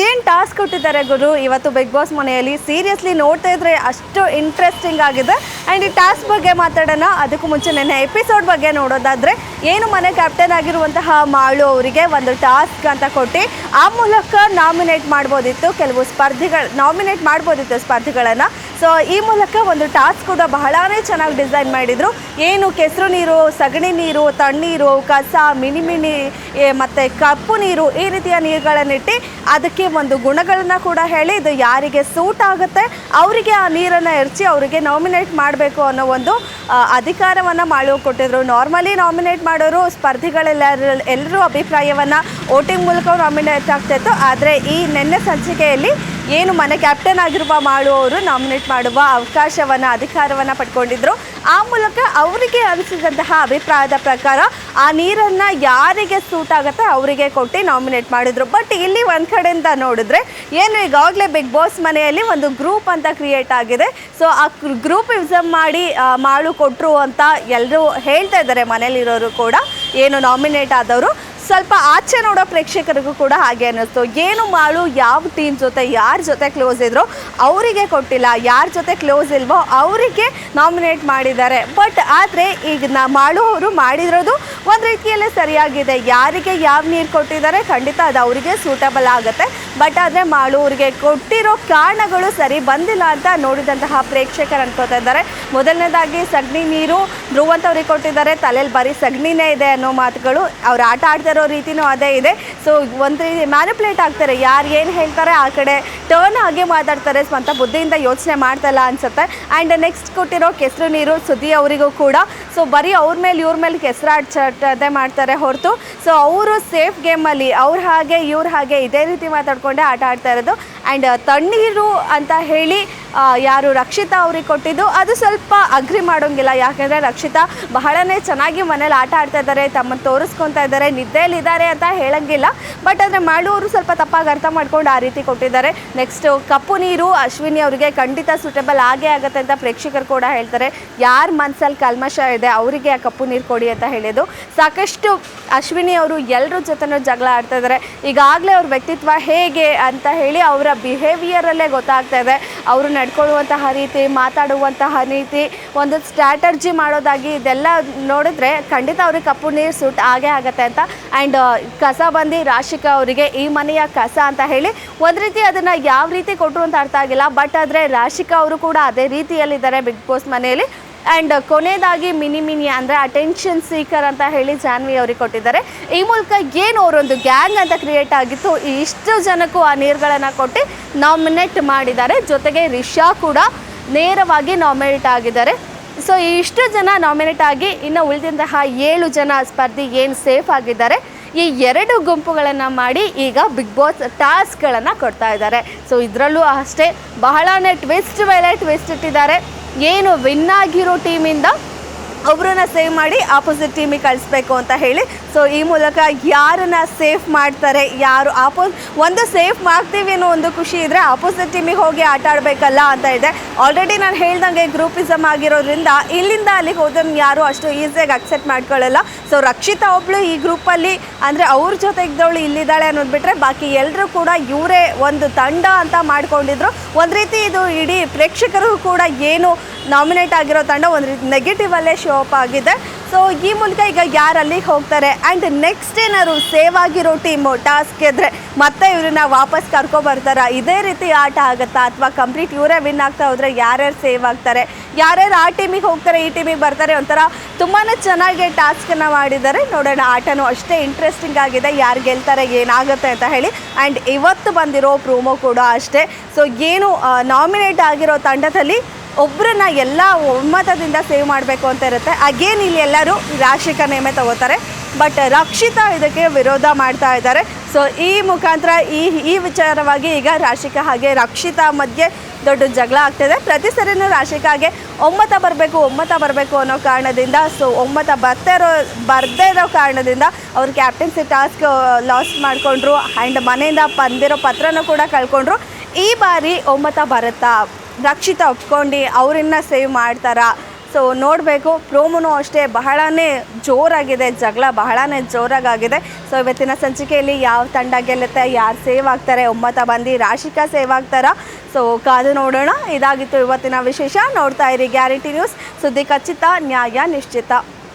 ಏನು ಟಾಸ್ಕ್ ಕೊಟ್ಟಿದ್ದಾರೆ ಗುರು ಇವತ್ತು ಬಿಗ್ ಬಾಸ್ ಮನೆಯಲ್ಲಿ. ಸೀರಿಯಸ್ಲಿ ನೋಡ್ತಾ ಇದ್ರೆ ಅಷ್ಟು ಇಂಟ್ರೆಸ್ಟಿಂಗ್ ಆಗಿದೆ. ಆ್ಯಂಡ್ ಈ ಟಾಸ್ಕ್ ಬಗ್ಗೆ ಮಾತಾಡೋಣ. ಅದಕ್ಕೂ ಮುಂಚೆ ನೆನ್ನೆ ಎಪಿಸೋಡ್ ಬಗ್ಗೆ ನೋಡೋದಾದರೆ ಏನು ಮನೆ ಕ್ಯಾಪ್ಟನ್ ಆಗಿರುವಂತಹ ಮಾಳು ಅವರಿಗೆ ಒಂದು ಟಾಸ್ಕ್ ಅಂತ ಕೊಟ್ಟು ಆ ಮೂಲಕ ನಾಮಿನೇಟ್ ಮಾಡ್ಬೋದಿತ್ತು, ಕೆಲವು ನಾಮಿನೇಟ್ ಮಾಡ್ಬೋದಿತ್ತು ಸ್ಪರ್ಧಿಗಳನ್ನು. ಸೊ ಈ ಮೂಲಕ ಒಂದು ಟಾಸ್ಕ್ ಕೂಡ ಬಹಳನೇ ಚೆನ್ನಾಗಿ ಡಿಸೈನ್ ಮಾಡಿದರು. ಏನು ಕೆಸರು ನೀರು, ಸಗಣಿ ನೀರು, ತಣ್ಣೀರು, ಕಸ, ಮಿನಿ ಮತ್ತು ಕಪ್ಪು ನೀರು, ಈ ರೀತಿಯ ನೀರುಗಳನ್ನಿಟ್ಟು ಅದಕ್ಕೆ ಒಂದು ಗುಣಗಳನ್ನು ಕೂಡ ಹೇಳಿ ಇದು ಯಾರಿಗೆ ಸೂಟ್ ಆಗುತ್ತೆ ಅವರಿಗೆ ಆ ನೀರನ್ನು ಎರಚಿ ಅವರಿಗೆ ನಾಮಿನೇಟ್ ಮಾಡಬೇಕು ಅನ್ನೋ ಒಂದು ಅಧಿಕಾರವನ್ನು ಮಾಳು ಕೊಟ್ಟಿದ್ರು. ನಾರ್ಮಲಿ ನಾಮಿನೇಟ್ ಮಾಡೋರು ಎಲ್ಲರೂ ಅಭಿಪ್ರಾಯವನ್ನು ವೋಟಿಂಗ್ ಮೂಲಕ ನಾಮಿನೇಟ್ ಆಗ್ತಾಯಿತ್ತು. ಆದರೆ ಈ ನೆನ್ನೆ ಸಂಚಿಕೆಯಲ್ಲಿ ಏನು ಮನೆ ಕ್ಯಾಪ್ಟನ್ ಆಗಿರುವ ಮಾಳು ಅವರು ನಾಮಿನೇಟ್ ಮಾಡುವ ಅಧಿಕಾರವನ್ನು ಪಡ್ಕೊಂಡಿದ್ರು. ಆ ಮೂಲಕ ಅವರಿಗೆ ಅನಿಸಿದಂತಹ ಅಭಿಪ್ರಾಯದ ಪ್ರಕಾರ ಆ ನೀರನ್ನು ಯಾರಿಗೆ ಸೂಟ್ ಆಗುತ್ತೆ ಅವರಿಗೆ ಕೊಟ್ಟು ನಾಮಿನೇಟ್ ಮಾಡಿದ್ರು. ಬಟ್ ಇಲ್ಲಿ ಒಂದು ಕಡೆಯಿಂದ ನೋಡಿದ್ರೆ ಏನು ಈಗಾಗಲೇ ಬಿಗ್ ಬಾಸ್ ಮನೆಯಲ್ಲಿ ಒಂದು ಗ್ರೂಪ್ ಅಂತ ಕ್ರಿಯೇಟ್ ಆಗಿದೆ. ಸೊ ಆ ಗ್ರೂಪ್ ಯೂಸಮ್ ಮಾಡಿ ಮಾಳು ಕೊಟ್ಟರು ಅಂತ ಎಲ್ಲರೂ ಹೇಳ್ತಾ ಇದ್ದಾರೆ. ಮನೇಲಿರೋರು ಕೂಡ ಏನು ನಾಮಿನೇಟ್ ಆದವರು ಸ್ವಲ್ಪ ಆಚೆ ನೋಡೋ ಪ್ರೇಕ್ಷಕರಿಗೂ ಕೂಡ ಹಾಗೆ ಅನ್ನಿಸ್ತು. ಏನು ಮಾಳು ಯಾವ ಟೀಮ್ ಜೊತೆ ಯಾರ ಜೊತೆ ಕ್ಲೋಸ್ ಇದ್ರೋ ಅವರಿಗೆ ಕೊಟ್ಟಿಲ್ಲ, ಯಾರ ಜೊತೆ ಕ್ಲೋಸ್ ಇಲ್ವೋ ಅವರಿಗೆ ನಾಮಿನೇಟ್ ಮಾಡಿದ್ದಾರೆ. ಬಟ್ ಆದರೆ ಈಗ ಮಾಳು ಅವರು ಮಾಡಿರೋದು ಒಂದು ರೀತಿಯಲ್ಲೇ ಸರಿಯಾಗಿದೆ. ಯಾರಿಗೆ ಯಾವ ನೀರು ಕೊಟ್ಟಿದ್ದಾರೆ ಖಂಡಿತ ಅದು ಅವರಿಗೆ ಸೂಟಬಲ್ ಆಗುತ್ತೆ. ಬಟ್ ಆದರೆ ಮಾಳು ಅವರಿಗೆ ಕೊಟ್ಟಿರೋ ಕಾರಣಗಳು ಸರಿ ಬಂದಿಲ್ಲ ಅಂತ ನೋಡಿದಂತಹ ಪ್ರೇಕ್ಷಕರು ಅನ್ಕೋತಾ ಇದ್ದಾರೆ. ಮೊದಲನೇದಾಗಿ ಸಗಣಿ ನೀರು ಧ್ರುವಂತ ಅವ್ರಿಗೆ ಕೊಟ್ಟಿದ್ದಾರೆ, ತಲೆಯಲ್ಲಿ ಬರೀ ಸಗಣಿನೇ ಇದೆ ಅನ್ನೋ ಮಾತುಗಳು. ಅವ್ರು ಆಟ ಆಡ್ತಿರೋ ರೀತಿಯೂ ಅದೇ ಇದೆ. ಸೊ ಒಂದು ರೀತಿ ಮ್ಯಾನಿಪ್ಯುಲೇಟ್ ಆಗ್ತಾರೆ, ಯಾರು ಏನು ಹೇಳ್ತಾರೆ ಆ ಕಡೆ ಟರ್ನ್ ಆಗಿ ಮಾತಾಡ್ತಾರೆ, ಸ್ವಂತ ಬುದ್ಧಿಯಿಂದ ಯೋಚನೆ ಮಾಡ್ತಲ್ಲ ಅನ್ಸುತ್ತೆ. ಆ್ಯಂಡ್ ನೆಕ್ಸ್ಟ್ ಕೊಟ್ಟಿರೋ ಕೆಸರು ನೀರು ಸುದ್ದಿ ಅವರಿಗೂ ಕೂಡ ಸೊ ಬರೀ ಅವ್ರ ಮೇಲೆ ಇವ್ರ ಮೇಲೆ ಕೆಸರಾಡ್ಸೋದೇ ಮಾಡ್ತಾರೆ ಹೊರತು ಸೊ ಅವರು ಸೇಫ್ ಗೇಮಲ್ಲಿ ಅವ್ರ ಹಾಗೆ ಇವ್ರ ಹಾಗೆ ಇದೇ ರೀತಿ ಮಾತಾಡ್ಕೊಂಡೆ ಆಟ ಆಡ್ತಾ ಇರೋದು. ಆ್ಯಂಡ್ ತಣ್ಣೀರು ಅಂತ ಹೇಳಿ ಯಾರು ರಕ್ಷಿತಾ ಅವ್ರಿಗೆ ಕೊಟ್ಟಿದ್ದು ಅದು ಸ್ವಲ್ಪ ಅಗ್ರಿ ಮಾಡೋಂಗಿಲ್ಲ. ಯಾಕೆಂದರೆ ರಕ್ಷಿತಾ ಬಹಳನೇ ಚೆನ್ನಾಗಿ ಮನೇಲಿ ಆಟ ಆಡ್ತಾ ಇದ್ದಾರೆ, ತಮ್ಮನ್ನು ತೋರಿಸ್ಕೊತಾ ಇದ್ದಾರೆ, ನಿದ್ದೆಯಲ್ಲಿದ್ದಾರೆ ಅಂತ ಹೇಳೋಂಗಿಲ್ಲ. ಬಟ್ ಆದರೆ ಮಾಳು ಅವರು ಸ್ವಲ್ಪ ತಪ್ಪಾಗಿ ಅರ್ಥ ಮಾಡ್ಕೊಂಡು ಆ ರೀತಿ ಕೊಟ್ಟಿದ್ದಾರೆ. ನೆಕ್ಸ್ಟು ಕಪ್ಪು ನೀರು ಅಶ್ವಿನಿ ಅವರಿಗೆ ಖಂಡಿತ ಸೂಟಬಲ್ ಆಗೇ ಆಗುತ್ತೆ ಅಂತ ಪ್ರೇಕ್ಷಕರು ಕೂಡ ಹೇಳ್ತಾರೆ. ಯಾರ ಮನಸ್ಸಲ್ಲಿ ಕಲ್ಮಶ ಇದೆ ಅವರಿಗೆ ಆ ಕಪ್ಪು ನೀರು ಕೊಡಿ ಅಂತ ಹೇಳಿದ್ದು. ಸಾಕಷ್ಟು ಅಶ್ವಿನಿ ಅವರು ಎಲ್ಲರ ಜೊತೆನೂ ಜಗಳ ಆಡ್ತಾ ಇದ್ದಾರೆ. ಈಗಾಗಲೇ ಅವ್ರ ವ್ಯಕ್ತಿತ್ವ ಹೇಗೆ ಅಂತ ಹೇಳಿ ಅವರ ಬಿಹೇವಿಯರಲ್ಲೇ ಗೊತ್ತಾಗ್ತಾ ಇದೆ. ಅವರು ನಡ್ಕೊಳ್ಳುವಂತಹ ರೀತಿ, ಮಾತಾಡುವಂತಹ ರೀತಿ, ಒಂದು ಸ್ಟ್ರಾಟರ್ಜಿ ಮಾಡೋದಾಗಿ ಇದೆಲ್ಲ ನೋಡಿದ್ರೆ ಖಂಡಿತ ಅವ್ರಿಗೆ ಕಪ್ಪು ನೀರು ಸೂಟ್ ಆಗೇ ಆಗುತ್ತೆ ಅಂತ. ಆ್ಯಂಡ್ ಕಸ ಬಂದು ರಾಶಿಕಾ ಅವರಿಗೆ ಈ ಮನೆಯ ಕಸ ಅಂತ ಹೇಳಿ ಒಂದು ರೀತಿ ಅದನ್ನು ಯಾವ ರೀತಿ ಕೊಟ್ಟರು ಅಂತ ಅರ್ಥ ಆಗಿಲ್ಲ. ಬಟ್ ಆದರೆ ರಾಶಿಕಾ ಅವರು ಕೂಡ ಅದೇ ರೀತಿಯಲ್ಲಿದ್ದಾರೆ ಬಿಗ್ ಬಾಸ್ ಮನೆಯಲ್ಲಿ. ಆ್ಯಂಡ್ ಕೊನೆಯದಾಗಿ ಮಿನಿ ಅಂದರೆ ಅಟೆನ್ಷನ್ ಸೀಕರ್ ಅಂತ ಹೇಳಿ ಜಾನ್ವಿ ಅವ್ರಿಗೆ ಕೊಟ್ಟಿದ್ದಾರೆ. ಈ ಮೂಲಕ ಏನು ಅವರೊಂದು ಗ್ಯಾಂಗ್ ಅಂತ ಕ್ರಿಯೇಟ್ ಆಗಿತ್ತು, ಇಷ್ಟು ಜನಕ್ಕೂ ಆ ನೀರುಗಳನ್ನು ಕೊಟ್ಟು ನಾಮಿನೇಟ್ ಮಾಡಿದ್ದಾರೆ. ಜೊತೆಗೆ ರಿಷಾ ಕೂಡ ನೇರವಾಗಿ ನಾಮಿನೇಟ್ ಆಗಿದ್ದಾರೆ. ಸೊ ಇಷ್ಟು ಜನ ನಾಮಿನೇಟ್ ಆಗಿ ಇನ್ನು ಉಳಿದಂತಹ 7 ಜನ ಸ್ಪರ್ಧಿ ಏನು ಸೇಫ್ ಆಗಿದ್ದಾರೆ ಈ 2 ಗುಂಪುಗಳನ್ನು ಮಾಡಿ ಈಗ ಬಿಗ್ ಬಾಸ್ ಟಾಸ್ಕ್ಗಳನ್ನು ಕೊಡ್ತಾ ಇದ್ದಾರೆ. ಸೊ ಇದರಲ್ಲೂ ಅಷ್ಟೇ ಬಹಳನೇ ಟ್ವಿಸ್ಟ್ ಮೇಲೆ ಟ್ವಿಸ್ಟ್ ಇಟ್ಟಿದ್ದಾರೆ. ಏನು ವಿನ್ ಆಗಿರೋ ಟೀಮಿಂದ ಒಬ್ಬರನ್ನ ಸೇವ್ ಮಾಡಿ ಆಪೋಸಿಟ್ ಟೀಮಿಗೆ ಕಳಿಸ್ಬೇಕು ಅಂತ ಹೇಳಿ. ಸೊ ಈ ಮೂಲಕ ಯಾರನ್ನ ಸೇಫ್ ಮಾಡ್ತಾರೆ, ಯಾರು ಒಂದು ಸೇಫ್ ಮಾಡ್ತೀವಿ ಅನ್ನೋ ಒಂದು ಖುಷಿ ಇದ್ದರೆ ಆಪೋಸಿಟ್ ಟೀಮಿಗೆ ಹೋಗಿ ಆಟ ಆಡಬೇಕಲ್ಲ ಅಂತ ಇದೆ. ಆಲ್ರೆಡಿ ನಾನು ಹೇಳ್ದಂಗೆ ಗ್ರೂಪಿಸಮ್ ಆಗಿರೋದ್ರಿಂದ ಇಲ್ಲಿಂದ ಅಲ್ಲಿಗೆ ಹೋದನ್ನು ಯಾರು ಅಷ್ಟು ಈಸಿಯಾಗಿ ಅಕ್ಸೆಪ್ಟ್ ಮಾಡ್ಕೊಳ್ಳಲ್ಲ. ಸೊ ರಕ್ಷಿತಾ ಒಬ್ಬಳು ಈ ಗ್ರೂಪಲ್ಲಿ ಅಂದರೆ ಅವ್ರ ಜೊತೆ ಇದ್ದವಳು ಇಲ್ಲಿದ್ದಾಳೆ ಅನ್ನೋದು ಬಿಟ್ಟರೆ ಬಾಕಿ ಎಲ್ಲರೂ ಕೂಡ ಇವರೇ ಒಂದು ತಂಡ ಅಂತ ಮಾಡ್ಕೊಂಡಿದ್ರು. ಒಂದು ರೀತಿ ಇದು ಇಡೀ ಪ್ರೇಕ್ಷಕರು ಕೂಡ ಏನು ನಾಮಿನೇಟ್ ಆಗಿರೋ ತಂಡ ಒಂದು ರೀತಿ ನೆಗೆಟಿವಲ್ಲೇ ಶೋ ಅಪ್ ಆಗಿದೆ. ಸೊ ಈ ಮೂಲಕ ಈಗ ಯಾರು ಅಲ್ಲಿಗೆ ಹೋಗ್ತಾರೆ ಆ್ಯಂಡ್ ನೆಕ್ಸ್ಟ್ ಏನಾದ್ರು ಸೇವ್ ಆಗಿರೋ ಟೀಮು ಟಾಸ್ಕ್ ಗೆದ್ರೆ ಮತ್ತೆ ಇವ್ರನ್ನ ವಾಪಸ್ ಕರ್ಕೊಬರ್ತಾರ, ಇದೇ ರೀತಿ ಆಟ ಆಗುತ್ತಾ ಅಥವಾ ಕಂಪ್ಲೀಟ್ ಇವರೇ ವಿನ್ ಆಗ್ತಾ ಹೋದರೆ ಯಾರ್ಯಾರು ಸೇವ್ ಆಗ್ತಾರೆ, ಯಾರ್ಯಾರು ಆ ಟೀಮಿಗೆ ಹೋಗ್ತಾರೆ ಈ ಟೀಮಿಗೆ ಬರ್ತಾರೆ, ಒಂಥರ ತುಂಬಾ ಚೆನ್ನಾಗಿ ಟಾಸ್ಕನ್ನು ಮಾಡಿದ್ದಾರೆ. ನೋಡೋಣ, ಆಟನೂ ಅಷ್ಟೇ ಇಂಟ್ರೆಸ್ಟಿಂಗ್ ಆಗಿದೆ, ಯಾರು ಗೆಲ್ತಾರೆ ಏನಾಗುತ್ತೆ ಅಂತ ಹೇಳಿ. ಆ್ಯಂಡ್ ಇವತ್ತು ಬಂದಿರೋ ಪ್ರೋಮೋ ಕೂಡ ಅಷ್ಟೇ. ಸೊ ಏನು ನಾಮಿನೇಟ್ ಆಗಿರೋ ತಂಡದಲ್ಲಿ ಒಬ್ಬರನ್ನ ಎಲ್ಲ ಒಮ್ಮತದಿಂದ ಸೇವ್ ಮಾಡಬೇಕು ಅಂತ ಇರುತ್ತೆ. ಅಗೇನ್ ಇಲ್ಲಿ ಎಲ್ಲರೂ ರಾಶಿಕಾ ನೇಮೆ ತಗೋತಾರೆ. ಬಟ್ ರಕ್ಷಿತಾ ಇದಕ್ಕೆ ವಿರೋಧ ಮಾಡ್ತಾ ಇದ್ದಾರೆ. ಸೊ ಈ ಮುಖಾಂತರ ಈ ವಿಚಾರವಾಗಿ ಈಗ ರಾಶಿಕಾ ಹಾಗೆ ರಕ್ಷಿತಾ ಮಧ್ಯೆ ದೊಡ್ಡ ಜಗಳ ಆಗ್ತಿದೆ. ಪ್ರತಿ ಸರಿನೂ ರಾಶಿಕಾಗೆ ಒಮ್ಮತ ಬರಬೇಕು ಅನ್ನೋ ಕಾರಣದಿಂದ ಸೊ ಒಮ್ಮತ ಬರ್ದೇ ಇರೋ ಕಾರಣದಿಂದ ಅವ್ರು ಕ್ಯಾಪ್ಟನ್ಸಿ ಟಾಸ್ಕ್ ಲಾಸ್ ಮಾಡಿಕೊಂಡ್ರು. ಆ್ಯಂಡ್ ಮನೆಯಿಂದ ಬಂದಿರೋ ಪತ್ರನೂ ಕೂಡ ಕಳ್ಕೊಂಡ್ರು. ಈ ಬಾರಿ ಒಮ್ಮತ ಬರುತ್ತಾ, ರಕ್ಷಿತಾ ಒಪ್ಕೊಂಡು ಅವರನ್ನ ಸೇವ್ ಮಾಡ್ತಾರಾ? ಸೊ ನೋಡಬೇಕು. ಪ್ರೋಮೋನು ಅಷ್ಟೇ ಬಹಳನೇ ಜೋರಾಗಿದೆ, ಜಗಳ ಬಹಳನೇ ಜೋರಾಗಿದೆ. ಸೊ ಇವತ್ತಿನ ಸಂಚಿಕೆಯಲ್ಲಿ ಯಾವ ತಂಡ ಗೆಲ್ಲುತ್ತೆ, ಯಾರು ಸೇವ್ ಆಗ್ತಾರೆ, ಒಮ್ಮತ ಬಂದು ರಾಶಿಕಾ ಸೇವ್ ಆಗ್ತಾರಾ? ಸೊ ಕಾದು ನೋಡೋಣ. ಇದಾಗಿತ್ತು ಇವತ್ತಿನ ವಿಶೇಷ. ನೋಡ್ತಾ ಇರಿ ಗ್ಯಾರಂಟಿ ನ್ಯೂಸ್, ಸುದ್ದಿ ಖಚಿತ, ನ್ಯಾಯ ನಿಶ್ಚಿತ.